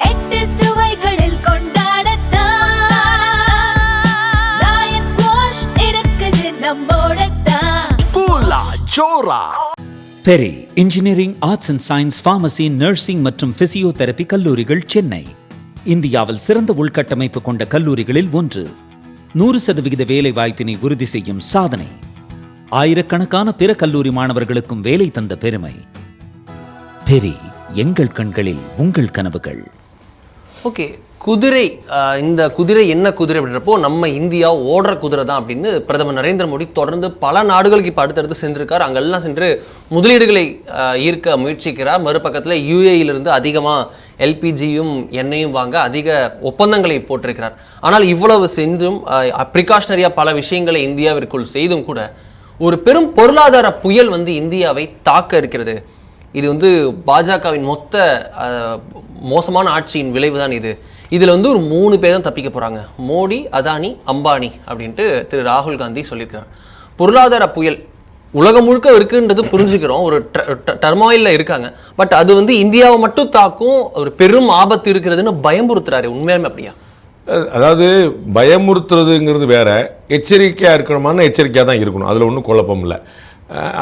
8 சுவைகளில் கொண்டாடத்தான் line squash இருக்குது நம்மோடத்தான் ஃபுல்லா ஜோரா. Peri engineering, arts and science, pharmacy, nursing மற்றும் பிசியோதெரபி கல்லூரிகள் சென்னை இந்தியாவில் சிறந்த உள்கட்டமைப்பு கொண்ட கல்லூரிகளில் ஒன்று. 100% வேலை வாய்ப்பினை உறுதி செய்யும் சாதனை. ஆயிரக்கணக்கான பிற கல்லூரி மாணவர்களுக்கும் வேலை தந்த பெருமை. பெரி, எங்கள் கண்களில் உங்கள் கனவுகள். ஓகே, குதிரை, இந்த குதிரை என்ன குதிரை அப்படின்றப்போ நம்ம இந்தியா ஓடுற குதிரை தான் அப்படின்னு பிரதமர் நரேந்திர மோடி தொடர்ந்து பல நாடுகளுக்கு இப்போ அடுத்தடுத்து சென்றிருக்கார். அங்கெல்லாம் சென்று முதலீடுகளை ஈர்க்க முயற்சிக்கிறார். மறுபக்கத்தில் யுஏஇலிருந்து அதிகமாக எல்பிஜியும் எண்ணெயும் வாங்க அதிக ஒப்பந்தங்களை போட்டிருக்கிறார். ஆனால் இவ்வளவு செஞ்சும் ப்ரிகாஷனரியாக பல விஷயங்களை இந்தியாவிற்குள் செய்தும் கூட ஒரு பெரும் பொருளாதார புயல் இந்தியாவை தாக்க இருக்கிறது. இது பாஜகவின் மொத்த மோசமான ஆட்சியின் விளைவு தான் இது. இதில் ஒரு 3 பேர் தான் தப்பிக்க போகிறாங்க. மோடி, அதானி, அம்பானி அப்படின்ட்டு திரு ராகுல் காந்தி சொல்லியிருக்கிறார். பொருளாதார புயல் உலகம் முழுக்க இருக்குன்றது புரிஞ்சுக்கிறோம். ஒரு டர்மாயிலில் இருக்காங்க. பட் அது இந்தியாவை மட்டும் தாக்கும் ஒரு பெரும் ஆபத்து இருக்கிறதுன்னு பயமுறுத்துறாரு. உண்மையாலுமே அப்படியா? அதாவது பயமுறுத்துறதுங்கிறது வேற, எச்சரிக்கையாக இருக்கணுமான எச்சரிக்கையாக தான் இருக்கணும். அதில் ஒன்றும் குழப்பம் இல்லை.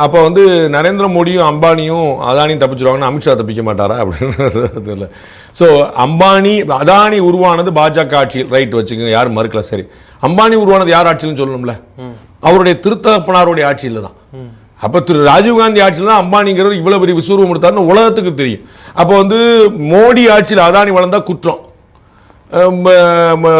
அப்போ நரேந்திர மோடியும் அம்பானியும் அதானியும் தப்பிச்சிருவாங்கன்னா அமித்ஷா தப்பிக்க மாட்டாரா அப்படின்னு இல்லை. ஸோ அதானி உருவானது பாஜக ஆட்சியில், ரைட் வச்சுக்கோங்க, யாரும் மறுக்கல. சரி, அம்பானி உருவானது யார் ஆட்சியில்னு சொல்லணும்ல, அவருடைய திருத்தகப்பனாருடைய ஆட்சியில் தான். அப்போ திரு ராஜீவ்காந்தி ஆட்சியில் தான் அம்பானிங்கிறது இவ்வளோ பெரிய விஸ்வரூபம் எடுத்தாருன்னு உலகத்துக்கு தெரியும். அப்போ மோடி ஆட்சியில் அதானி வளர்ந்தா குற்றம்,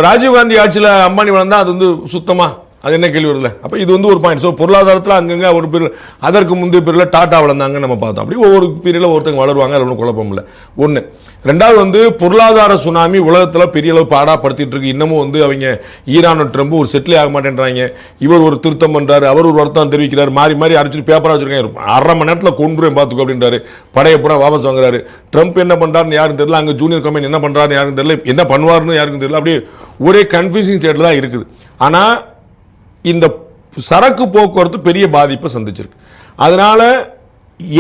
ராஜீவ்காந்தி ஆட்சியில் அம்பானி வளர்ந்தா அது சுத்தமாக அது என்ன கேள்வி வருதுல. அப்போ இது ஒரு பாயிண்ட். ஸோ பொருளாதாரத்தில் அங்கங்கே ஒரு பீரியட், அதற்கு முந்தைய பீரியடில் டாட்டா வளர்ந்தாங்க நம்ம பார்த்தோம். அப்படி ஒவ்வொரு பீரியடில் ஒருத்தங்க வளருவாங்க, அது ஒன்றும் குழப்பம் இல்லை. ஒன்று. ரெண்டாவது பொருளாதார சுனாமி உலகத்தில் பெரிய அளவு பாடாப்படுத்திட்டு இருக்கு. இன்னமும் அவங்க ஈரான் ட்ரம்ப் ஒரு செட்டிலே ஆக மாட்டேன்றாங்க. இவர் ஒரு திருத்தம் பண்ணுறாரு, அவர் ஒரு வருத்தம் தெரிவிக்கிறார், மாறி மாறி அரைச்சிட்டு பேப்பராக வச்சிருக்காங்க. 1/2 மணி நேரத்தில் கொண்டுருவேன் பார்த்துக்கோ அப்படின்றாரு. படையை பூரா வாபஸ் வாங்குறாரு. ட்ரம்ப் என்ன பண்ணுறாருன்னு யாருக்கும் தெரியல, அங்கே ஜூனியர் கம்பெனி என்ன பண்ணுறாருன்னு யாருக்கும் தெரியல, என்ன பண்ணுவார்னு யாருக்கும் தெரியல. அப்படியே ஒரே கன்ஃபியூசிங் ஸ்டேட்டில் தான் இருக்குது. ஆனால் இந்த சரக்கு போக்குவரத்து பெரிய பாதிப்பை சந்திச்சிருக்கு. அதனால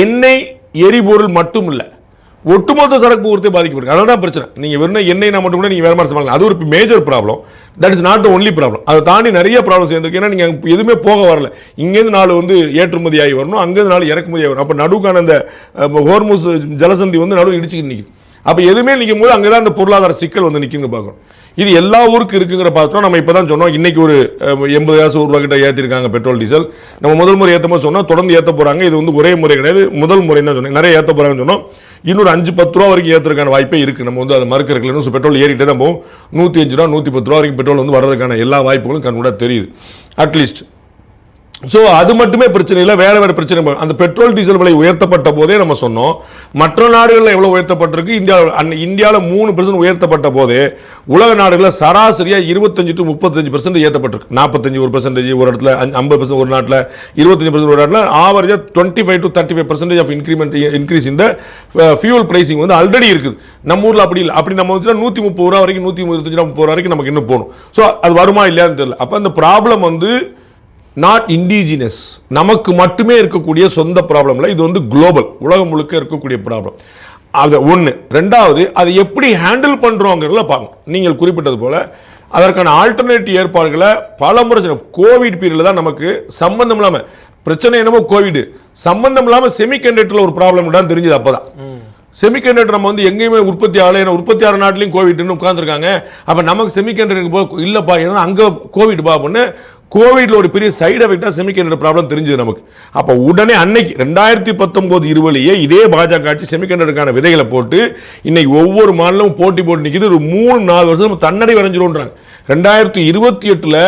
எண்ணெய் எரிபொருள் மட்டும் இல்லை, ஒட்டுமொத்த சரக்கு போக்குவரத்தை பாதிக்கப்பட்டிருக்கு. அதனால தான் பிரச்சனை. நீங்கள் வெறும் எண்ணெய் மட்டும் கூட நீங்கள் வேறு மாதிரி சமாளிக்கலாம், அது ஒரு major problem. That is not the only problem. அதை தாண்டி நிறைய ப்ராப்ளம் சேர்ந்துருக்கு. ஏன்னா நீங்கள் எதுவுமே போக வரல. இங்கேருந்து நாள் ஏற்றுமதி ஆகி வரணும், அங்கேருந்து நாள் இறக்குமதி ஆகி வரணும். அப்போ நடுவுக்கான அந்த ஹோர்முஸ் ஜலசந்தி நடுவு இடிச்சுக்கிட்டு நிற்குது. அப்போ எதுவுமே நிற்கும் போது அங்கே தான் அந்த பொருளாதார சிக்கல் நிற்குங்க பார்க்கணும். இது எல்லா ஊருக்கு இருக்குங்கிற பார்த்தோம். நம்ம இப்போ தான் சொன்னோம், இன்னைக்கு ஒரு 80 காசு ரூபா கிட்ட ஏற்றிருக்காங்க பெட்ரோல் டீசல். நம்ம முதல் முறை ஏற்ற போது சொன்னோம், தொடர்ந்து ஏற்ற போகிறாங்க. இது ஒரே முறை கிடையாது, முதல் முறை தான் சொன்னேன். நிறைய ஏற்ற போகிறாங்கன்னு சொன்னோம். இன்னொரு 5-10 ரூபா வரைக்கும் ஏற்றுறதுக்கான வாய்ப்பே இருக்குது. நம்ம அதை மறுக்கிறதுக்கு பெட்ரோல் ஏறிட்டே தான் போகும். 105 ரூபா 110 ரூபா வரைக்கும் பெட்ரோல் வர்றதுக்கான எல்லா வாய்ப்புகளும் கண் கூட தெரியுது அட்லீஸ்ட். ஸோ அது மட்டுமே பிரச்சனை இல்லை, வேற வேறு பிரச்சனை. அந்த பெட்ரோல் டீசல் விலை உயர்த்தப்பட்ட போதே நம்ம சொன்னோம், மற்ற நாடுகளில் எவ்வளோ உயர்த்தப்பட்டிருக்கு, இந்தியாவில் 3% உயர்த்தப்பட்ட போதே உலக நாடுகளில் சராசரியாக 25 to 35% ஏற்றப்பட்டிருக்கு. 45% ஒரு இடத்துல, 50% ஒரு நாட்டில், 25% ஒரு நாட்டில், ஆவரேஜாக 25 to 35% ஆஃப் இன்க்ரீஸ் இந்த ஃபியூல் பிரைசிங் ஆல்ரெடி இருக்குது. நம்ம ஊரில் அப்படி இல்லை. அப்படி நம்ம 130 ரூபா வரைக்கும், 125 ரூபா வரைக்கும் நமக்கு இன்னும் போகணும். ஸோ அது வருமா இல்லையான்னு தெரியல. அப்போ அந்த ப்ராப்ளம் நாட் இண்டிஜினஸ், நமக்கு மட்டுமே இருக்கக்கூடிய சொந்த ப்ராப்ளம் இல்லை. இது குளோபல், உலகம் முழுக்க இருக்கக்கூடிய ப்ராப்ளம். அது ஒன்று. ரெண்டாவது, அதை எப்படி ஹேண்டில் பண்ணுறோங்கிறத பார்க்கணும். நீங்கள் குறிப்பிட்டது போல அதற்கான ஆல்டர்னேட்டிவ் ஏற்பாடுகளை பல முறை, கோவிட் பீரியடில் தான் நமக்கு சம்பந்தம் இல்லாமல் பிரச்சனை, என்னமோ கோவிட் சம்பந்தம் இல்லாமல் செமிகண்டக்டரில் ஒரு ப்ராப்ளம் தான் தெரிஞ்சது. அப்போ தான் செமிகண்டக்டர் நம்ம எங்கேயுமே உற்பத்தி ஆகலை, ஏன்னா உற்பத்தி ஆகிற நாட்டிலையும் கோவிட்னு உட்காந்துருக்காங்க. அப்போ நமக்கு செமிகண்டக்டருக்கு போக இல்லைப்பா, ஏன்னா அங்கே கோவிட் பாப்புன்னு கோவிட்ல ஒரு பெரிய சைடு எஃபெக்டா செமிகண்டக்டர் ப்ராப்ளம் தெரிஞ்சது நமக்கு. அப்போ உடனே அன்னைக்கு 2019-20 இதே பாஜக ஆட்சி செமிகண்டக்டருக்கான விதைகளை போட்டு இன்னைக்கு ஒவ்வொரு மாநிலமும் போட்டி போட்டு நிற்கிது. ஒரு 3-4 வருஷம் தண்ணீரை வரைஞ்சிரும்ன்றாங்க. 2028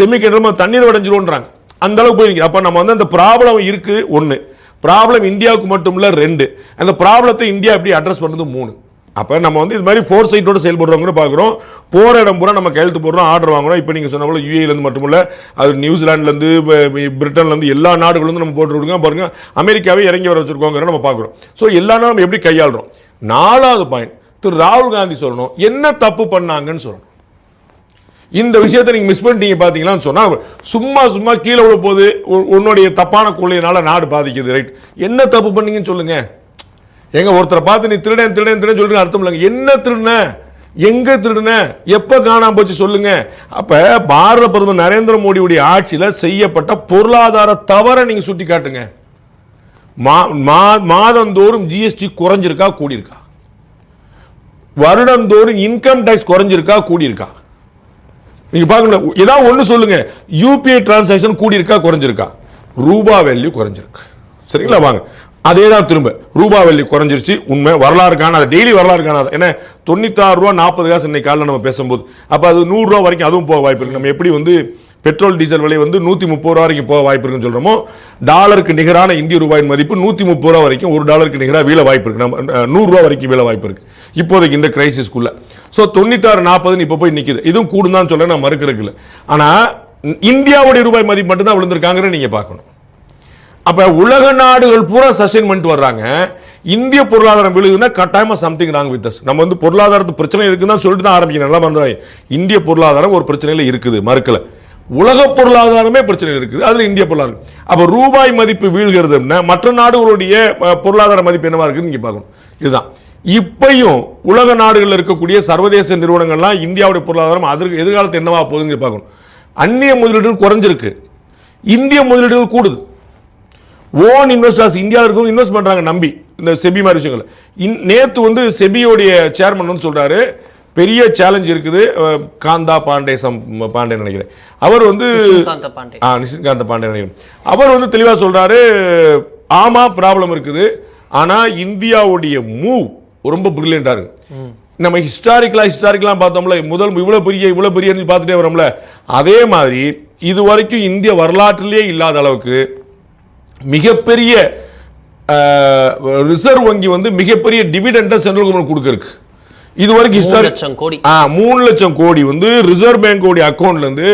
செமிகண்டக்டர் தண்ணீர் வரைஞ்சிரும்ன்றாங்க. அந்த அளவுக்கு போய் அப்போ நம்ம அந்த ப்ராப்ளம் இருக்கு. ஒன்று ப்ராப்ளம் இந்தியாவுக்கு மட்டும் இல்லை. 2 அந்த ப்ராப்ளத்தை இந்தியா எப்படி அட்ரஸ் பண்ணுறது. 3 அப்போ நம்ம இது மாதிரி ஃபோர் சைட்டோட செயல்படுறவங்க பார்க்குறோம். போகிற இடம் பூரா நம்ம கையெழுத்து போடுறோம், ஆர்டர் வாங்குறோம். இப்போ நீங்கள் சொன்ன போல யூஏலேருந்து மட்டும் இல்லை, அது நியூசிலாண்ட்லேருந்து, பிரிட்டன்லேருந்து எல்லா நாடுகளும் நம்ம போட்டு விடுங்க. பாருங்கள், அமெரிக்காவே இறங்கி வர வச்சுருக்கோங்கிற நம்ம பார்க்குறோம். ஸோ எல்லா நாளும் நம்ம எப்படி கையாளுறோம். 4வது பாயிண்ட், திரு ராகுல் காந்தி சொல்லணும், என்ன தப்பு பண்ணாங்கன்னு சொல்லணும். இந்த விஷயத்தை நீங்கள் மிஸ் பண்ணிட்டீங்க பார்த்தீங்களான்னு சொன்னால், சும்மா கீழே விழ போது உன்னுடைய தப்பான கொள்கையினால நாடு பாதிக்குது. ரைட், என்ன தப்பு பண்ணீங்கன்னு சொல்லுங்கள். எங்க ஒருத்தரை பார்த்து நீ திருடன் திருடன் திருடன் சொல்றீங்க அர்த்தம் இல்லைங்க. என்ன திருடுன, எங்க திருடுன, எப்ப காணாம போச்சு சொல்லுங்க. அப்ப பாரத பிரதமர் நரேந்திர மோடியுடைய ஆட்சியில செய்யப்பட்ட பொருளாதார தவறை நீங்க சுட்டி காட்டுங்க. மாதந்தோறும் ஜிஎஸ்டி குறைஞ்சிருக்கா கூடியிருக்கா, வருடந்தோறும் இன்கம் டாக்ஸ் குறைஞ்சிருக்கா கூடியிருக்கா, நீங்க பார்க்கணும். ஏதாவது ஒண்ணு சொல்லுங்க. யூபிஐ டிரான்சாக்ஷன் கூடியிருக்கா குறைஞ்சிருக்கா, ரூபா வேல்யூ குறைஞ்சிருக்கு. சரிங்களா? வாங்க அதே தான் திரும்ப ரூபா வேல்யூ குறைஞ்சிருச்சு, உண்மை. வரலாறு காணாத, டெய்லி வரலாறு காணாத. ஏன்னா 96 ரூபா 40 காசு இன்னைக்கு காலையில் நம்ம பேசும்போது, அப்ப அது 100 ரூபா வரைக்கும் அதுவும் போக வாய்ப்பு இருக்கு. நம்ம எப்படி வந்து பெட்ரோல் டீசல் விலை வந்து 130 ரூபா வரைக்கும் போக வாய்ப்பு இருக்குன்னு சொல்றோமோ, டாலருக்கு நிகரான இந்திய ரூபாயின் மதிப்பு 130 ரூபா வரைக்கும், ஒரு டாலருக்கு நிகராக வீழ வாய்ப்பு இருக்கு. நம்ம 100 ரூபா வரைக்கும் வீழ வாய்ப்பு இருக்கு இப்போதைக்கு இந்த கிரைசிஸ்க்குள்ள. ஸோ 96-40 இப்போ போய் நிக்குது. இதுவும் கூடும் தான் சொல்ல நான் மறுக்கிறதுக்கு இல்லை. ஆனா இந்தியாவுடைய ரூபாய் மதிப்பு மட்டும் தான் விழுந்திருக்காங்க நீங்க பார்க்கணும். அப்ப உலக நாடுகள் பூரா சஸ்டெயின் பண்ணிட்டு வர்றாங்க, இந்திய பொருளாதாரம் விழுதுன்னா கட்டாயமா சம்திங் ராங் வித் அஸ். நம்ம வந்து பொருளாதாரத்து பிரச்சனை இருக்குன்னு சொல்லிட்டு தான் ஆரம்பிக்கணும். நல்லா மறந்துடாதீங்க, இந்திய பொருளாதாரம் ஒரு பிரச்சனையில இருக்குது, மறுக்கல. உலக பொருளாதாரமே பிரச்சனை இருக்குது, அதுல இந்திய பொருளாதாரம். அப்ப ரூபாய் மதிப்பு வீழ்கிறதுன்னா மற்ற நாடுகளுடைய பொருளாதார மதிப்பு என்னவா இருக்குன்னு நீங்க பார்க்கணும். இதுதான் இப்பையும் உலக நாடுகளில் இருக்கக்கூடிய சர்வதேச நிறுவனங்கள்லாம் இந்தியாவுடைய பொருளாதாரம் அதற்கு எதிர்காலத்தில் என்னவா போகுதுன்னு பார்க்கணும். அந்நிய முதலீடுகள் குறைஞ்சிருக்கு, இந்திய முதலீடுகள் கூடுது. ஓன் இன்வெஸ்டர்ஸ் இந்தியாவில் இருக்கும் இன்வெஸ்ட் பண்றாங்க நம்பி, இந்த செபி மாதிரி விஷயங்கள். நேத்து வந்து செபியோடைய சேர்மன் வந்து சொல்றாரு, பெரிய சேலஞ்ச் இருக்குது. காந்தா பாண்டே நினைக்கிறேன், அவர் வந்து நிஷிகாந்த பாண்டே நினைக்கிறேன், அவர் வந்து தெளிவா சொல்றாரு, ஆமா ப்ராப்ளம் இருக்குது, ஆனா இந்தியாவுடைய மூவ் ரொம்ப பிரில்லியண்டா இருக்கு. நம்ம ஹிஸ்டாரிக்கலா பார்த்தோம்ல, முதல் இவ்வளவு பெரிய பார்த்துட்டே வரோம்ல, அதே மாதிரி இது வரைக்கும் இந்திய வரலாற்றிலேயே இல்லாத அளவுக்கு மிகப்பெரிய ரிசர்வ் வங்கி வந்து மிகப்பெரிய டிவிடெண்டை சென்ட்ரல் கவர்மெண்ட் கொடுக்க. இது வரைக்கும் 3 லட்சம் கோடி வந்து ரிசர்வ் பேங்க் அக்கௌண்ட்ல இருந்து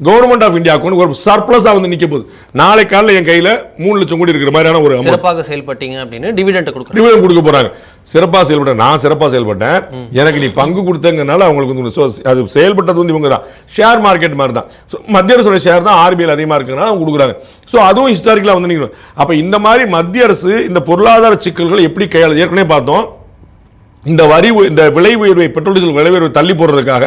கவர்மெண்ட் ஆஃப் இந்தியா அக்கௌண்ட் ஒரு சர்ப்ளஸா வந்து நிக்க போகுது. நாளை காலையில் என் கையில 3 லட்சம் கோடி இருக்கிற மாதிரியான ஒரு சிறப்பாக செயல்பட்டீங்க அப்படின்னு டிவிடெண்ட் கொடுக்க போறாங்க. சிறப்பா செயல்பட்டேன், நான் சிறப்பா செயல்பட்டேன், எனக்கு நீ பங்கு கொடுத்தங்கனால அவங்களுக்கு வந்து அது செயல்பட்டது வந்து இவங்க தான். ஷேர் மார்க்கெட் மாதிரி தான். மத்திய அரசோட ஷேர் தான் ஆர்பிஐ அதிகமா இருக்குனால அவங்க கொடுக்குறாங்க. ஸோ அதுவும் ஹிஸ்டாரிக்கலா வந்து நீங்க அப்ப இந்த மாதிரி மத்திய அரசு இந்த பொருளாதார சிக்கல்களை எப்படி கையாள ஏற்கனவே பார்த்தோம். இந்த விலை உயர்வை, பெட்ரோல் டீசல் விலை உயர்வை தள்ளி போடுறதுக்காக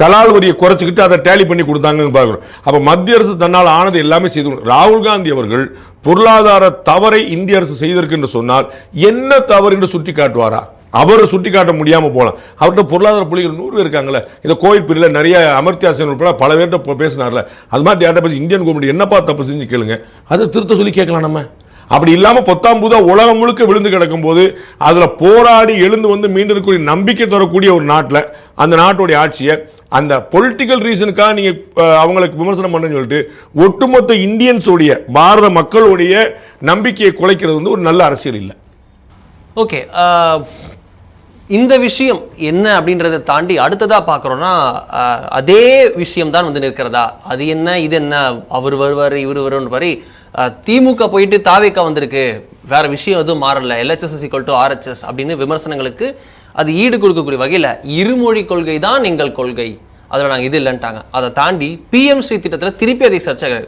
கலால் வரியை குறைச்சிக்கிட்டு அதை டேலி பண்ணி கொடுத்தாங்கன்னு பார்க்கிறோம். அப்ப மத்திய அரசு தன்னால் ஆனது எல்லாமே செய்து. ராகுல் காந்தி அவர்கள் பொருளாதார தவறை இந்திய அரசு செய்திருக்கு என்று சொன்னால் என்ன தவறு என்று சுட்டி காட்டுவாரா? அவரை சுட்டி காட்ட முடியாம போலாம். அவர்கிட்ட பொருளாதார புள்ளிகள் 100 பேர் இருக்காங்கல்ல. இந்த கோவிட் பீரியட்ல நிறைய அமர்த்தியா சென் உட்பட பல பேர்கிட்ட பேசினார்ல, அது மாதிரி டேட்டா பேசி இந்தியன் கவர்மெண்ட் என்னப்பா தப்பு செஞ்சு கேளுங்க, அதை திருத்த சொல்லி கேட்கலாம். நம்ம அப்படி இல்லாம பொத்தாம்பூதா உலகம் முழுக்க விழுந்து கிடக்கும் போது அதுல போராடி எழுந்து வந்து மீண்டும் இருக்கக்கூடிய நம்பிக்கை தரக்கூடிய ஒரு நாட்டில் அந்த நாட்டுடைய ஆட்சியை அந்த பொலிட்டிக்கல் ரீசனுக்காக நீங்க அவங்களுக்கு விமர்சனம் பண்ணு சொல்லிட்டு ஒட்டுமொத்த இந்தியன்ஸ் உடைய பாரத மக்களுடைய நம்பிக்கையை குலைக்கிறது வந்து ஒரு நல்ல அரசியல் இல்லை. ஓகே, இந்த விஷயம் என்ன அப்படின்றத தாண்டி அடுத்ததா பார்க்குறோன்னா அதே விஷயம் தான் வந்து நிற்கிறதா? அது என்ன இது என்ன, அவர் வருவார் இவர் வருவார் மாதிரி திமுக போயிட்டு தாவேக்கா வந்திருக்கு, வேற விஷயம் எதுவும் மாறல, LHS = RHS அப்படின்னு விமர்சனங்களுக்கு அது ஈடு கொடுக்கக்கூடிய வகையில் இருமொழி கொள்கை தான் எங்கள் கொள்கை, அதில் நாங்கள் இது இல்லைன்ட்டாங்க. அதை தாண்டி PM ஸ்ரீ திட்டத்தில் திருப்பி அதை சர்ச்சை,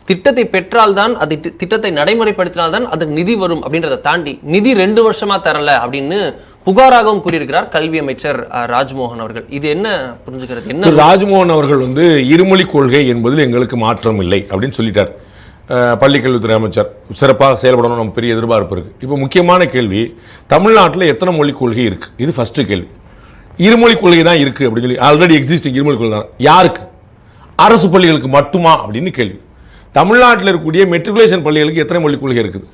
திட்டத்தை பெற்றால்தான் அது திட்டத்தை நடைமுறைப்படுத்தினால்தான் அதுக்கு நிதி வரும் அப்படின்றத தாண்டி நிதி 2 வருஷமா தரல அப்படின்னு புகாராகவும் கூறியிருக்கிறார் கல்வி அமைச்சர் ராஜ்மோகன் அவர்கள். இது என்ன புரிஞ்சுக்கிறது? என்ன ராஜ்மோகன் அவர்கள் வந்து இருமொழி கொள்கை என்பதில் எங்களுக்கு மாற்றம் இல்லை அப்படின்னு சொல்லிட்டார். பள்ளிக்கல்வித்துறை அமைச்சர் சிறப்பாக செயல்படணும், நம்ம பெரிய எதிர்பார்ப்பு இருக்கு. இப்போ முக்கியமான கேள்வி, தமிழ்நாட்டில் எத்தனை மொழி கொள்கை இருக்கு? இது ஃபர்ஸ்ட் கேள்வி. இருமொழி கொள்கை தான் இருக்கு அப்படின்னு சொல்லி ஆல்ரெடி எக்ஸிஸ்டிங் இருமொழி கொள்கை தான். யாருக்கு? அரசு பள்ளிகளுக்கு மட்டுமா அப்படின்னு கேள்வி. தமிழ்நாட்டில் இருக்கக்கூடிய மெட்ரிகுலேஷன் பள்ளிகளுக்கு எத்தனை மொழி கொள்கை இருக்குது?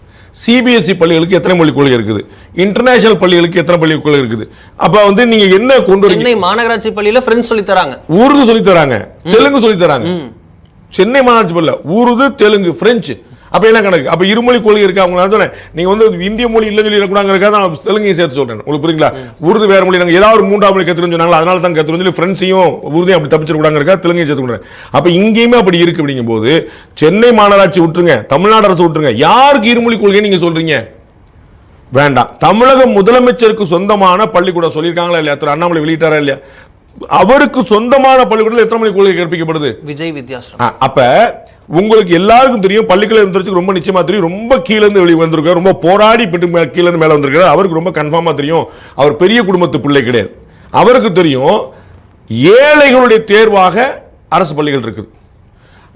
CBSE பள்ளிகளுக்கு எத்தனை மொழி கொள்கை இருக்குது? இன்டர்நேஷனல் பள்ளிகளுக்கு எத்தனை மொழி கொள்கை இருக்குது? அப்ப வந்து நீங்க என்ன கொண்டு வரீங்க? சென்னை மாநகராட்சி பள்ளியில பிரெஞ்சு சொல்லி தராங்க, உருது சொல்லி தராங்க, தெலுங்கு சொல்லி தராங்க. சென்னை மாநகராட்சி பள்ளியில உருது, தெலுங்கு, பிரெஞ்சு. அப்ப என்ன கணக்கு? அப்ப இருமொழி கொள்கை இருக்கு. அவங்க நீங்க வந்து இந்திய மொழி இல்லைன்னு சொல்லி இருக்கக்கூடாது, தெலுங்கையும் சேர்த்து சொல்றேன். உங்களுக்கு புரியுங்களா? உருது வேற மொழி, நாங்க ஏதாவது 3ஆம் மொழி கத்துறோம்னு சொன்னாங்க, அதனால தான் கத்துறோம் சொல்லி பிரெஞ்சையும் உருதையும் அப்படி தப்பிச்சிருக்கூடாங்க, தெலுங்கையும் சேர்த்து. அப்ப இங்கேயுமே அப்படி இருக்கு. அப்படிங்கும் போது சென்னை மாநகராட்சி விட்டுருங்க, தமிழ்நாடு அரசு விட்டுருங்க, யாருக்கு இருமொழி கொள்கை நீங்க சொல்றீங்க? வேண்டாம். தமிழக முதலமைச்சருக்கு சொந்தமான பள்ளிக்கூடம் சொல்லியிருக்காங்களா இல்லையா? திரு அண்ணாமலை வெளியிட்டாரா இல்லையா? அவருக்கு சொந்தமான பள்ளிக்கூடத்தில் எத்தனை மணி கொள்கை கற்பிக்கப்படுது? விஜய் வித்யாஸ்ரம். அப்ப உங்களுக்கு எல்லாருக்கும் தெரியும், பள்ளிக்கல்வி தெரிஞ்சு ரொம்ப நிச்சயமா தெரியும், ரொம்ப கீழே இருந்து வெளியே வந்திருக்காரு, ரொம்ப போராடி கீழே இருந்து மேல வந்திருக்காரு. அவருக்கு ரொம்ப கன்ஃபார்மா தெரியும் அவர் பெரிய குடும்பத்து பிள்ளை கிடையாது. அவருக்கு தெரியும் ஏழைகளுடைய தேர்வாக அரசு பள்ளிகள் இருக்குது.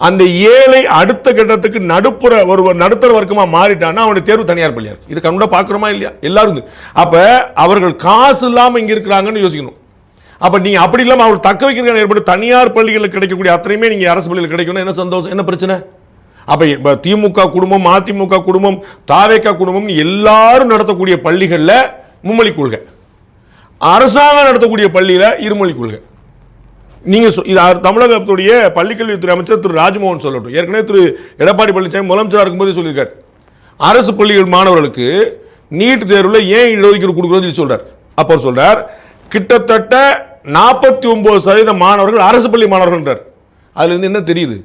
அந்த ஏழை அடுத்த கட்டத்துக்கு நடுத்தர வர்க்கமா மாறிட்டான்னா அவனுடைய தேர்வு தனியார் பள்ளியா இருக்கு. இது கண்ட பாக்குறோமா இல்லையா? எல்லாரும். அப்ப அவர்கள் காசு இல்லாம இங்க இருக்கிறாங்கன்னு யோசிக்கணும். அப்ப நீங்க அப்படி இல்லாம அவர் தக்க வைக்கிறதுக்கான ஏற்பட்டு தனியார் பள்ளிகளுக்கு கிடைக்கக்கூடிய அத்தனையுமே நீங்க அரசு பள்ளியில் கிடைக்கணும். என்ன சந்தோஷம், என்ன பிரச்சனை? அப்ப திமுக குடும்பம், அதிமுக குடும்பம், தாவேகா குடும்பம் எல்லாரும் நடத்தக்கூடிய பள்ளிகள்ல மும்மொழி கொள்கை, அரசாங்கம் நடத்தக்கூடிய பள்ளியில இருமொழி கொள்கை. நீங்க தமிழகத்துடைய பள்ளிக்கல்வித்துறை அமைச்சர் திரு ராஜ்மோகன் சொல்லட்டும், ஏற்கனவே திரு எடப்பாடி பழனிசாமி முதலமைச்சராக இருக்கும்போது சொல்லியிருக்காரு, அரசு பள்ளிகள் மாணவர்களுக்கு நீட் தேர்வுல ஏன் இடஒதுக்கீடு கொடுக்கணும்னு சொல்றார். அப்போ சொல்றார் கிட்டத்தட்ட 49% மாணவர்கள் அரசு பள்ளி மாணவர்கள் என்றார். அதுல இருந்து என்ன தெரியுது?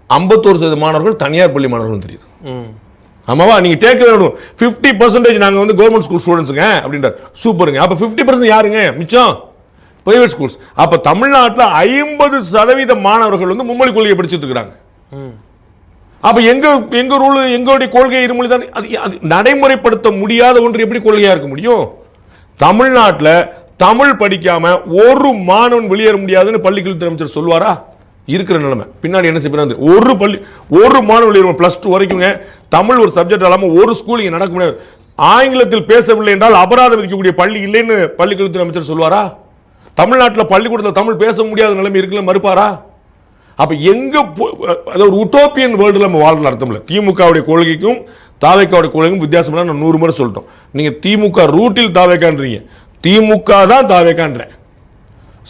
51% மாணவர்கள் தனியார் பள்ளி மாணவர்கள் தெரியுது. ஆமாவா? நீங்க டேக் வேணும் 50% நாங்க வந்து கவர்மெண்ட் ஸ்கூல் ஸ்டூடெண்ட்ஸுங்க அப்படின்றார். சூப்பருங்க. அப்ப 50% யாருங்க மிச்சம்? Private schools. அப்ப தமிழ்நாட்டில் 50% மாணவர்கள் வந்து மும்மொழி கொள்கையை படிச்சுட்டு இருக்காங்க. அப்ப எங்க ரூல், எங்களுடைய கொள்கை இருமொழி தான். அது நடைமுறைப்படுத்த முடியாத ஒன்று எப்படி கொள்கையா இருக்க முடியும்? தமிழ்நாட்டில் தமிழ் படிக்காம ஒரு மாணவன் வெளியேற முடியாதுன்னு பள்ளிக்கல்வித்துறை அமைச்சர் சொல்வாரா? இருக்கிற நிலைமை. பின்னாடி என்ன செய்யறது? ஒரு மாணவன் வெளியேறும் +2 வரைக்கும் தமிழ் ஒரு சப்ஜெக்ட் இல்லாம ஒரு ஸ்கூல் இங்க நடக்க முடியாது. ஆங்கிலத்தில் பேசவில்லை என்றால் அபராதம் விதிக்கக்கூடிய பள்ளி இல்லைன்னு பள்ளிக்கல்வித்துறை அமைச்சர் சொல்வாரா? தமிழ்நாட்டில் பள்ளிக்கூடத்தில் தமிழ் பேச முடியாத நிலைமை இருக்குல்ல, மறுப்பாரா? அப்ப எங்க ஒரு உட்டோப்பியன் வேர்ல்டுல நம்ம வாழ்ற அர்த்தம் இல்லை. திமுகவுடைய கொள்கைக்கும் தாவேக்காவுடைய கொள்கைக்கும் வித்தியாசம் நான் 100 முறை சொல்லிட்டோம். நீங்க திமுக ரூட்டில் தாவேக்கான்றீங்க, திமுக தான் தாவேக்கான்ற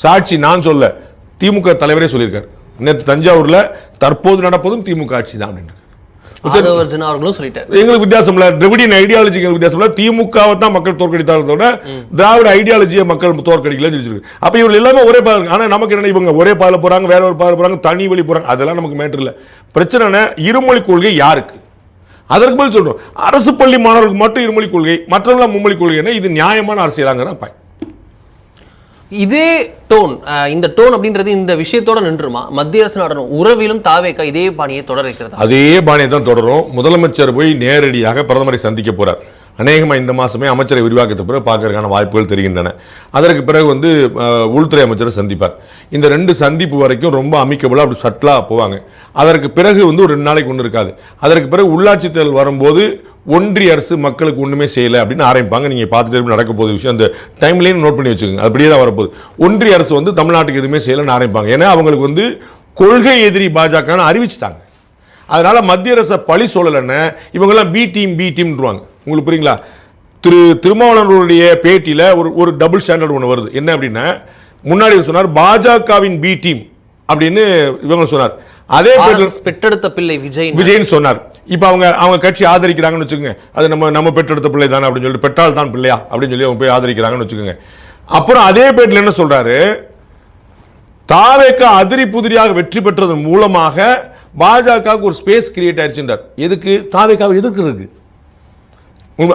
சாட்சி நான் சொல்ல, திமுக தலைவரே சொல்லியிருக்காரு. நேற்று தஞ்சாவூர்ல தற்போது நடப்பதும் திமுக ஆட்சி தான் அப்படின்னு எங்களுக்கு வித்தியாசம் இல்ல. திராவிடியன் ஐடியாலஜி வித்தியாசம் இல்ல. திமுகவை தான் மக்கள் தோற்கடித்தார்களோட திராவிட ஐடியாலஜியை மக்கள் தோற்கடிக்கலன்னு சொல்லிருக்கு. அப்ப இவங்க எல்லாமே ஒரே பாதை. ஆனா நமக்கு என்ன, இவங்க ஒரே பாதையில போறாங்க, வேற ஒரு பாதை போறாங்க, தனி வழி போறாங்க. அதெல்லாம் நமக்கு மேட்டர் இல்ல. பிரச்சனை இருமொழி கொள்கை யாருக்கு? அதற்கு பதில் சொல்றோம். அரசு பள்ளி மாணவர்களுக்கு மட்டும் இருமொழி கொள்கை, மற்றவர்கள் மும்மொழி கொள்கை. இது நியாயமான அரசியலாங்கிற பாய். இதே டோன், இந்த டோன் அப்படின்றது இந்த விஷயத்தோட நின்றுமா? மத்திய அரசு நடனம் உறவிலும் தாவேக்கா இதே பாணியை தொடர இருக்கிறது. அதே பாணியை தான் தொடரும். முதலமைச்சர் போய் நேரடியாக பிரதமரை சந்திக்க போறார். அநேகமாக இந்த மாதமே அமைச்சரை விரிவாக்கத்தை பிறகு பார்க்கறதுக்கான வாய்ப்புகள் தெரிகின்றன. அதற்கு பிறகு வந்து உள்துறை அமைச்சரை சந்திப்பார். இந்த 2 சந்திப்பு வரைக்கும் ரொம்ப அமிக்கபுளாக அப்படி சட்டலாக போவாங்க. அதற்கு பிறகு வந்து ஒரு 2 நாளைக்கு ஒன்று இருக்காது. அதற்கு பிறகு உள்ளாட்சி தேர்தல் வரும்போது ஒன்றிய அரசு மக்களுக்கு ஒன்றுமே செய்யலை அப்படின்னு ஆரம்பிப்பாங்க. நீங்கள் பார்த்துட்டு நடக்க போகுது விஷயம் அந்த டைம்லேயும் நோட் பண்ணி வச்சுக்கோங்க. அப்படியே தான் வரப்போகுது. ஒன்றிய அரசு வந்து தமிழ்நாட்டுக்கு எதுவுமே செய்யலைன்னு ஆரம்பிப்பாங்க. ஏன்னா அவங்களுக்கு வந்து கொள்கை எதிரி பாஜகன்னு அறிவிச்சிட்டாங்க. அதனால மத்திய அரசை பழி சொல்லலைன்னு இவங்கெல்லாம் பி டீம்ன்றாங்க. உங்களுக்கு புரியுங்களா? திருமாவளவனுடைய பேட்டியில் ஒரு டபுள் ஸ்டாண்டர்ட் ஒன்று வருது. என்ன அப்படின்னா, முன்னாடி சொன்னார் பாஜகவின் பி டீம் அப்படின்னு இவங்க சொன்னார். அதே பெற்றெடுத்த பிள்ளை விஜய்னு சொன்னார். இப்போ அவங்க கட்சி ஆதரிக்கிறாங்கன்னு வச்சுக்கோங்க. அது நம்ம பெற்றெடுத்த பிள்ளை தானே அப்படின்னு சொல்லிட்டு, பெற்றால் தான் பிள்ளையா அப்படின்னு சொல்லி அவங்க போய் ஆதரிக்கிறாங்கன்னு வச்சுக்கோங்க. அப்புறம் அதே பேட்டில் என்ன சொல்றாரு, தாவேக்கா அதிரி புதிரியாக வெற்றி பெற்றதன் மூலமாக பாஜகவுக்கு ஒரு ஸ்பேஸ் கிரியேட் ஆயிடுச்சுன்றார். எதுக்கு? தாவேக்காவை எதிர்க்கிறதுக்கு.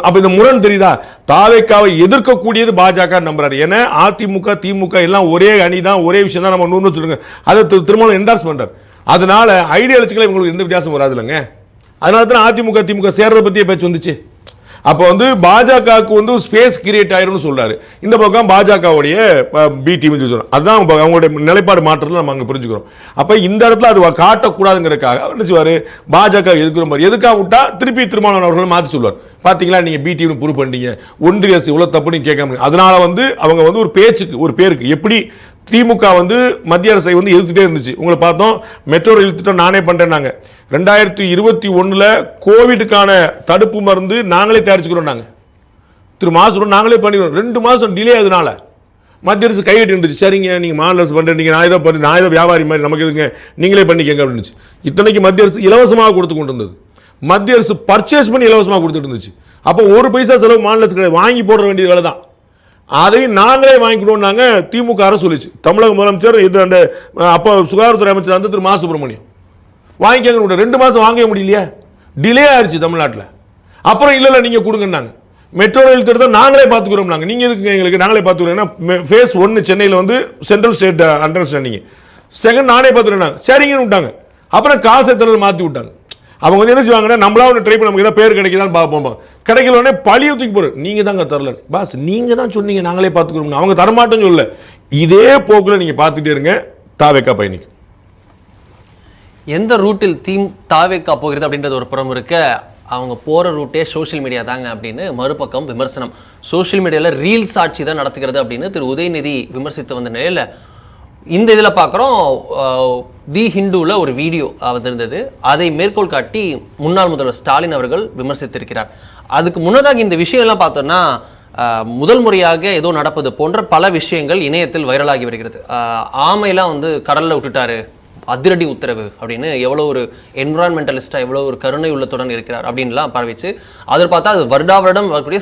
அப்ப இந்த முரண் தெரியுதா? தாவேக்காவை எதிர்க்கக்கூடியது பாஜக நம்புறாரு. ஏன்னா அதிமுக திமுக எல்லாம் ஒரே அணி தான், ஒரே விஷயம் தான். நம்ம 100 சொல்லுங்க, அதை திரும்ப என்டார்ஸ் பண்றாரு. அதனால ஐடியாலஜிக்கலா இவங்களுக்கு எந்த வித்தியாசம் வராது இல்லைங்க. அதனால தான் அதிமுக திமுக சேர்றதை பத்தியே பேச்சு வந்துச்சு. அப்போ வந்து பாஜகவுக்கு வந்து ஸ்பேஸ் கிரியேட் ஆயிரும்னு சொல்றாரு. இந்த பக்கம் பாஜகவுடைய பி டீம் சொல்றோம். அதுதான் அவங்களுடைய நிலைப்பாடு மாற்றத்தில் நம்ம அங்கே புரிஞ்சுக்கிறோம். அப்போ இந்த இடத்துல அது காட்டக்கூடாதுங்கிறதுக்காக என்ன செய்வாரு, பாஜக எதுக்குற மாதிரி எதுக்காக விட்டா திருப்பி திருமாவளவன் அவர்களை மாற்றி சொல்வார். பார்த்தீங்களா, நீங்க பி டீம் ப்ரூவ் பண்ணிட்டீங்க, ஒன்றிய அரசு இவ்வளவு தப்புன்னு கேட்க முடியும். அதனால வந்து அவங்க வந்து ஒரு பேச்சுக்கு ஒரு பேருக்கு எப்படி திமுக வந்து மத்திய அரசை வந்து எதிர்த்துட்டே இருந்துச்சு. உங்களை பார்த்தோம், மெட்ரோ ரயில் திட்டம் நானே பண்றேன்னாங்க. 2021 கோவிடுக்கான தடுப்பு மருந்து நாங்களே தயாரிச்சுக்கிறோம். நாங்கள் திரு மாசம் நாங்களே பண்ணிக்கிறோம். 2 மாதம் டிலே ஆகுதுனால மத்திய அரசு கையெட்டு இருந்துச்சு. சரிங்க, நீங்க மாநில அரசு பண்றீங்க, நான் ஏதோ வியாபாரி மாதிரி நமக்கு எதுங்க, நீங்களே பண்ணிக்கங்க அப்படின்னு. இத்தனைக்கு மத்திய அரசு இலவசமாக கொடுத்து கொண்டு இருந்தது. மத்திய அரசு பர்ச்சேஸ் பண்ணி இலவசமாக கொடுத்துட்டு இருந்துச்சு. அப்போ 1 பைசா செலவு மாநில அரசு கிடையாது, வாங்கி போட வேண்டிய வேலை தான். அதை நாங்களே வாங்கிக்கணும்னாங்க திமுக அரசு சொல்லிச்சு. தமிழக முதலமைச்சர் இது அந்த அப்போ சுகாதாரத்துறை அமைச்சர் வந்து திரு மா சுப்பிரமணியம் வாங்கிக்கங்க. 2 மாதம் வாங்க முடியலையா, டிலே ஆயிடுச்சு தமிழ்நாட்டில். அப்புறம் இல்லை நீங்க கொடுங்கன்னாங்க. மெட்ரோ ரயில் திட்டத்தை நாங்களே பார்த்துக்கிறோம். நீங்க எதுக்கு எங்களுக்கு நாங்களே பார்த்துக்கிறோம். ஃபேஸ் 1 சென்னையில் வந்து சென்ட்ரல் ஸ்டேட் அண்டர்ஸ்டாண்டிங், செகண்ட் நானே பார்த்துக்கிறேன் சரிங்கன்னு விட்டாங்க. அப்புறம் காசை திறல் மாற்றி விட்டாங்க. அவங்க வந்து என்ன செய்வாங்கன்னா நம்மளா ஒன்று ட்ரை பண்ண நமக்கு ஏதாவது பேர் கிடைக்குதான்னு பார்ப்போம். கிடைக்கலன்னே பழிய தூக்கி போற நீங்க தாங்க தரல பாஸ், நீங்க தான் சொன்னீங்க நாங்களே பார்த்துக்கிறோம். அவங்க தரமாட்டேன்னு சொல்ல. இதே போக்குல நீங்க பார்த்துட்டே இருங்க, தாவேக்கா பயணிக்கும். எந்த ரூட்டில் தாவேக்கா போகிறது அப்படின்றது ஒரு புறம் இருக்க, அவங்க போகிற ரூட்டே சோஷியல் மீடியா தாங்க அப்படின்னு மறுபக்கம் விமர்சனம். சோஷியல் மீடியாவில் ரீல்ஸ் ஆட்சி தான் நடத்துகிறது அப்படின்னு திரு உதயநிதி விமர்சித்து வந்த நிலையில் இந்த இதில் பார்க்குறோம், தி ஹிந்துவில் ஒரு வீடியோ வந்திருந்தது. அதை மேற்கோள் காட்டி முன்னாள் முதல்வர் ஸ்டாலின் அவர்கள் விமர்சித்திருக்கிறார். அதுக்கு முன்னதாக இந்த விஷயம்லாம் பார்த்தோன்னா முதல் முறையாக ஏதோ நடப்பது போன்ற பல விஷயங்கள் இணையத்தில் வைரலாகி வருகிறது. ஆமையெல்லாம் வந்து கடலில் விட்டுட்டாரு, அதிரடி உத்தரவு அப்படின்னு எவ்வளோ ஒரு என்விரான்மெண்டலிஸ்டாக எவ்வளோ ஒரு கருணை உள்ளத்துடன் இருக்கிறார் அப்படின்லாம் பரவிச்சு. அதில் பார்த்தா அது வருடம் வரக்கூடிய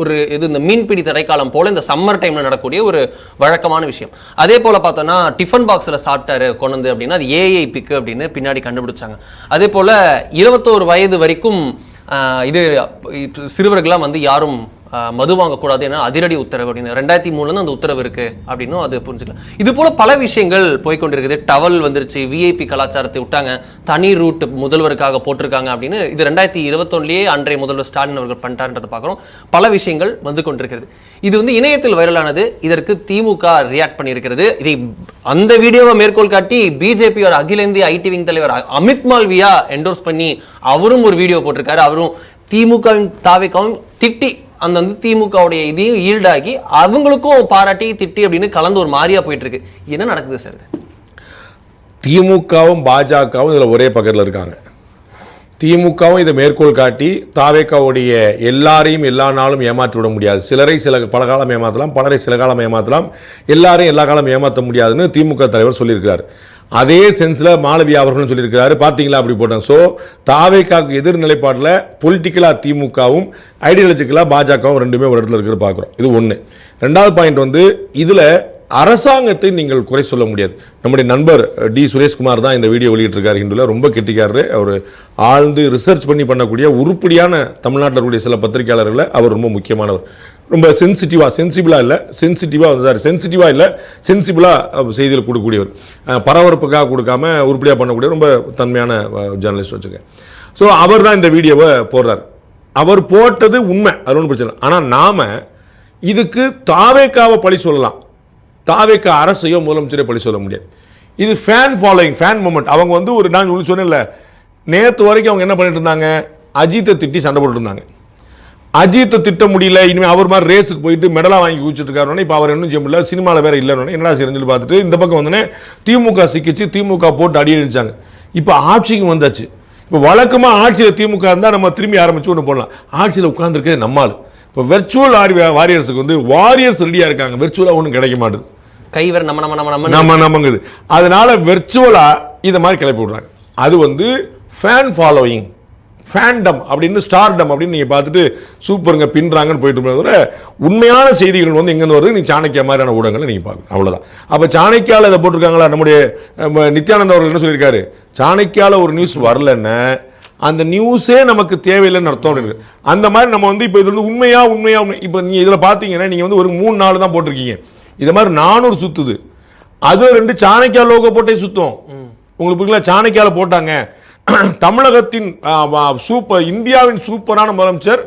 ஒரு இது இந்த மீன்பிடி தடைக்காலம் போல் இந்த சம்மர் டைமில் நடக்கக்கூடிய ஒரு வழக்கமான விஷயம். அதே போல் பார்த்தோன்னா டிஃபன் பாக்ஸில் சாப்பிட்டாரு கொண்டு அப்படின்னா அது ஏஐ பிக்கு அப்படின்னு பின்னாடி கண்டுபிடிச்சாங்க. அதே போல் 21 வயது வரைக்கும் இது சிறுவர்கள்லாம் வந்து யாரும் மது வாங்கக்கூடாது ஏன்னா அதிரடி உத்தரவு அப்படின்னு 2003 அந்த உத்தரவு இருக்கு அப்படின்னும் அது புரிஞ்சுக்கலாம். இது போல பல விஷயங்கள் போய்கொண்டிருக்குது. டவல் வந்துருச்சு, விஐபி கலாச்சாரத்தை விட்டாங்க, தனி ரூட் முதல்வருக்காக போட்டிருக்காங்க அப்படின்னு இது 2021 அன்றைய முதல்வர் ஸ்டாலின் அவர்கள் பண்ணிட்டார்ன்றதை பார்க்குறோம். பல விஷயங்கள் வந்து கொண்டிருக்கிறது. இது வந்து இணையத்தில் வைரலானது. இதற்கு திமுக ரியாக்ட் பண்ணியிருக்கிறது. இதை அந்த வீடியோவை மேற்கோள் காட்டி பிஜேபியோட அகில இந்திய ஐடி விங் தலைவர் அமித் மால்வியா என்டோர்ஸ் பண்ணி அவரும் ஒரு வீடியோ போட்டிருக்காரு. அவரும் திமுகவின் தாவேக்காவும் திட்டி அந்த வந்து திமுகவுடைய இதையும் ஈல்டாகி அவங்களுக்கும் பாராட்டி திட்டி அப்படின்னு கலந்து ஒரு மாதிரியா போயிட்டு இருக்கு. என்ன நடக்குது சார்? திமுகவும் பாஜகவும் இதில் ஒரே பக்கத்தில் இருக்காங்க. திமுகவும் இதை மேற்கோள் காட்டி தாவேக்காவுடைய எல்லாரையும் எல்லா நாளும் ஏமாற்றி விட முடியாது. சிலரை பல காலம் ஏமாற்றலாம், பலரை சில காலம் ஏமாற்றலாம், எல்லாரையும் எல்லா காலம் ஏமாற்ற முடியாதுன்னு திமுக தலைவர் சொல்லியிருக்கிறார். அதே சென்ஸில் மாளவியா அவர்களும் சொல்லியிருக்கிறாரு. பார்த்தீங்களா அப்படி போட்டாங்க. ஸோ தாவேக்காவுக்கு எதிர் நிலைப்பாட்டில் பொலிட்டிக்கலாக திமுகவும் ஐடியாலஜிக்கலாக பாஜகவும் ரெண்டுமே ஒரு இடத்துல இருக்கிற பார்க்குறோம். இது ஒன்று. ரெண்டாவது பாயிண்ட் வந்து இதில் அரசாங்கத்தை நீங்கள் குறை சொல்ல முடியாது. நம்முடைய நண்பர் டி சுரேஷ்குமார் தான் இந்த வீடியோ வெளியிட்டிருக்காரு. ஹிந்துவில் ரொம்ப கெட்டிக்காரரு. அவர் ஆழ்ந்து ரிசர்ச் பண்ணக்கூடிய உருப்படியான தமிழ்நாட்டில் இருக்கக்கூடிய சில பத்திரிகையாளர்களை அவர் ரொம்ப முக்கியமானவர். ரொம்ப சென்சிபிளாக செய்தியில் கொடுக்கக்கூடியவர், பரபரப்புக்காக கொடுக்காம உருப்படியாக பண்ணக்கூடிய ரொம்ப தன்மையான ஜேர்னலிஸ்ட் வச்சுருக்கேன். ஸோ அவர் தான் இந்த வீடியோவை போடுறார். அவர் போட்டது உண்மை, அது ஒன்றும் பிரச்சனை. ஆனால் நாம் இதுக்கு தாவேக்காவை பழி சொல்லலாம், தாவேக்கா அரசையோ முதலமைச்சரையோ பழி சொல்ல முடியாது. இது ஃபேன் ஃபாலோயிங், ஃபேன் மூமெண்ட். அவங்க வந்து ஒரு நான் சொன்னேன்ல, நேற்று வரைக்கும் அவங்க என்ன பண்ணிட்டு இருந்தாங்க, அஜித்தை திட்டி சண்டை போட்டு இருந்தாங்க. அஜித்தை திட்ட முடியல, இனிமேல் அவர் மாதிரி ரேஸுக்கு போயிட்டு மெடலாக வாங்கி குடிச்சிட்டு இருக்காரு. இப்போ அவர் இன்னும் செய்ய முடியல, சினிமாவில் வேற இல்லைன்னு என்னடா செய்யணும்னு சொல்லி பார்த்துட்டு இந்த பக்கம் வந்தோடனே திமுக சிக்கிச்சு, திமுக போட்டு அடி அடிச்சாங்க. இப்போ ஆட்சிக்கு வந்தாச்சு. இப்போ வழக்கமாக ஆட்சியில் திமுக இருந்தால் நம்ம திரும்பி ஆரம்பிச்சு ஒன்று போடலாம். ஆட்சியில் உட்கார்ந்துருக்கே நம்மால். இப்போ வெர்ச்சுவல் வாரியர்ஸுக்கு வந்து வாரியர்ஸ் ரெடியாக இருக்காங்க, வெர்ச்சுவலாக ஒன்றும் கிடைக்க மாட்டுது. கைவர் நமங்குது. அதனால வெர்ச்சுவலா இதை மாதிரி கிளப்பி விடுறாங்க. அது வந்து ஃபேன் ஃபாலோயிங், ஃபேண்டம் அப்படின்னு ஸ்டார்டம் அப்படின்னு நீங்க பார்த்துட்டு சூப்பருங்க பின்றாங்கன்னு போயிட்டு உண்மையான செய்திகள் வந்து எங்கேருந்து வருது, நீங்க சாணக்கியா மாதிரியான ஊடகங்களை நீங்க பார்க்கணும். அவ்வளவுதான். அப்ப சாணக்கியால இதை போட்டிருக்காங்களா? நம்முடைய நித்யானந்த அவர்கள் என்ன சொல்லியிருக்காரு, சாணக்கியால ஒரு நியூஸ் வரலன்னு அந்த நியூஸே நமக்கு தேவையில்லைன்னு அர்த்தம் இருக்கு. அந்த மாதிரி நம்ம வந்து இப்போ இது வந்து உண்மையா இப்போ நீங்க இதுல பாத்தீங்கன்னா நீங்க வந்து ஒரு 3-4 தான் போட்டிருக்கீங்க. இது மாதிரி 400 சுத்துது. அது 2 சாணக்கியா லோகோ போட்டே சுத்தம். உங்களுக்கு சாணக்கியால போட்டாங்க. தமிழகத்தின் இந்தியாவின் சூப்பரான முதலமைச்சர்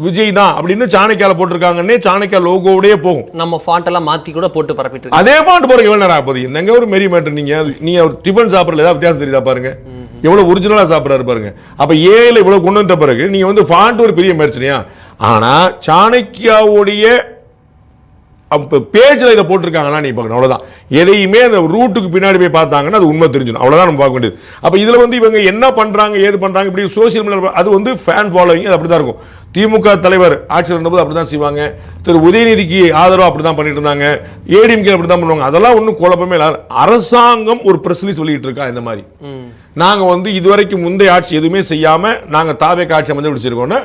விஜய் தான் அப்படின்னு சாணக்கியால போட்டிருக்காங்கன்னே சாணக்கியா லோகோடே போகும். நம்ம ஃபாண்ட் எல்லாம் மாத்தி கூட போட்டு பரப்பிட்டு அதே ஃபாண்ட் போறீங்க. எவ்வளவு நேரம் ஆகுது? என்னங்க ஒரு மெரி மேட்டர். நீங்க ஒரு டிஃபன் சாப்பிடல ஏதாவது வித்தியாசம் தெரியுதா பாருங்க, எவ்வளவு ஒரிஜினலா சாப்பிடறாரு பாருங்க. அப்ப ஏல இவ்வளவு கொண்டு வந்த பிறகு நீங்க வந்து ஃபாண்ட் ஒரு பெரிய பிரச்சனையா? ஆனா சாணக்கியாவுடைய பேஜ்ல இதை போட்டிருக்காங்களா நீ பார்க்கணும். அவ்வளவுதான். எதையுமே அந்த ரூட்டுக்கு பின்னாடி போய் பார்த்தாங்கன்னா அது உண்மை தெரிஞ்சிடும். அவ்வளவுதான் நம்ம பார்க்க வேண்டியது. அப்ப இதுல வந்து இவங்க என்ன பண்றாங்க ஏது பண்றாங்க இப்படி சோசியல் மீடியா அது வந்து ஃபேன் ஃபாலோவிங். அது அப்படிதான் இருக்கும். திமுக தலைவர் ஆட்சியில் இருந்தபோது அப்படிதான் செய்வாங்க. திரு உதயநிதிக்கு ஆதரவு அப்படிதான் பண்ணிட்டு இருந்தாங்க. ஏடிஎம்கே அப்படிதான் பண்ணுவாங்க. அதெல்லாம் ஒன்றும் குழப்பமே இல்லை. அரசாங்கம் ஒரு பிரஸ் ரிலீஸ் வெளியிட்டு இருக்கா இந்த மாதிரி, நாங்க வந்து இதுவரைக்கும் முந்தைய ஆட்சி எதுவுமே செய்யாம நாங்க தாவேக்கா ஆட்சி அமைச்சு பிடிச்சிருக்கோம்னா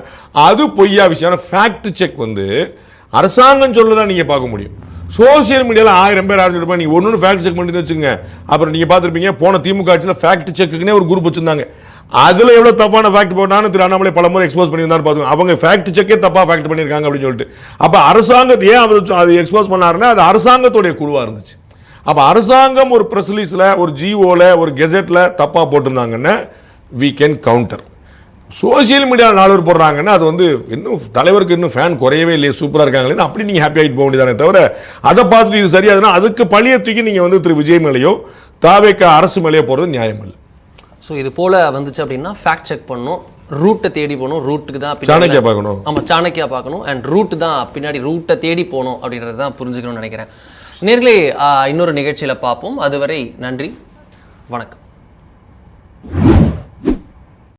அது பொய்யா விஷயம். ஃபேக்ட் செக் வந்து அரசாங்கம் சொல்லதான் நீங்க பார்க்க முடியும். சோசியல் மீடியாவில் 1000 பேர் ஆரம்பிச்சிருப்பாங்க. நீங்க ஒன்று ஃபேக்ட் செக் பண்ணி வச்சுங்க. அப்புறம் நீங்க பார்த்துருப்பீங்க போன திமுக ஆட்சியில் ஃபேக்ட் செக்குன்னே ஒரு குரூப் வச்சிருந்தாங்க. அதுல எவ்வளவு தப்பான ஃபேக்ட் போட்டான்னு திரு அண்ணாமலை பல முறை எக்ஸ்போஸ் பண்ணியிருந்தாரு பாத்துங்க. அவங்க ஃபேக்ட் செக்கே தப்பா ஃபேக்ட் பண்ணியிருக்காங்க அப்படின்னு சொல்லிட்டு. அப்ப அரசாங்கத்தை ஏன் அது எக்ஸ்போஸ் பண்ணாருன்னா அது அரசாங்கத்துடைய குழுவா இருந்துச்சு. அப்ப அரசாங்கம் ஒரு பிரஸ் ரிலீஸ்ல, ஒரு ஜிஓல, ஒரு கெசெட்ல தப்பா போட்டிருந்தாங்கன்னா we can counter. சோசியல் மீடியாவில் 4 பேர் போடுறாங்கன்னா அது வந்து இன்னும் தலைவருக்கு இன்னும் ஃபேன் குறையவே இல்லையே, சூப்பராக இருக்காங்களே, அப்படி நீங்கள் ஹாப்பி ஆகிட்டு போக வேண்டியதானே தவிர அதை பார்த்துட்டு இது சரியாதுன்னா அதுக்கு பழிய தூக்கி நீங்கள் வந்து திரு விஜய் மேலேயோ தாவேக்கா அரசு மேலேயோ போகிறது நியாயம் இல்லை. ஸோ இது போல் வந்துச்சு அப்படின்னா ஃபேக்ட் செக் பண்ணணும், ரூட்டை தேடி போகணும், ரூட்டுக்கு தான் சாணக்கியா பார்க்கணும். ஆமாம், சாணக்கியா பார்க்கணும், அண்ட் ரூட்டு தான் பின்னாடி ரூட்டை தேடி போகணும் அப்படின்றது தான் புரிஞ்சுக்கணும்னு நினைக்கிறேன். நேர்களே, இன்னொரு நிகழ்ச்சியில் பார்ப்போம். அதுவரை நன்றி, வணக்கம்.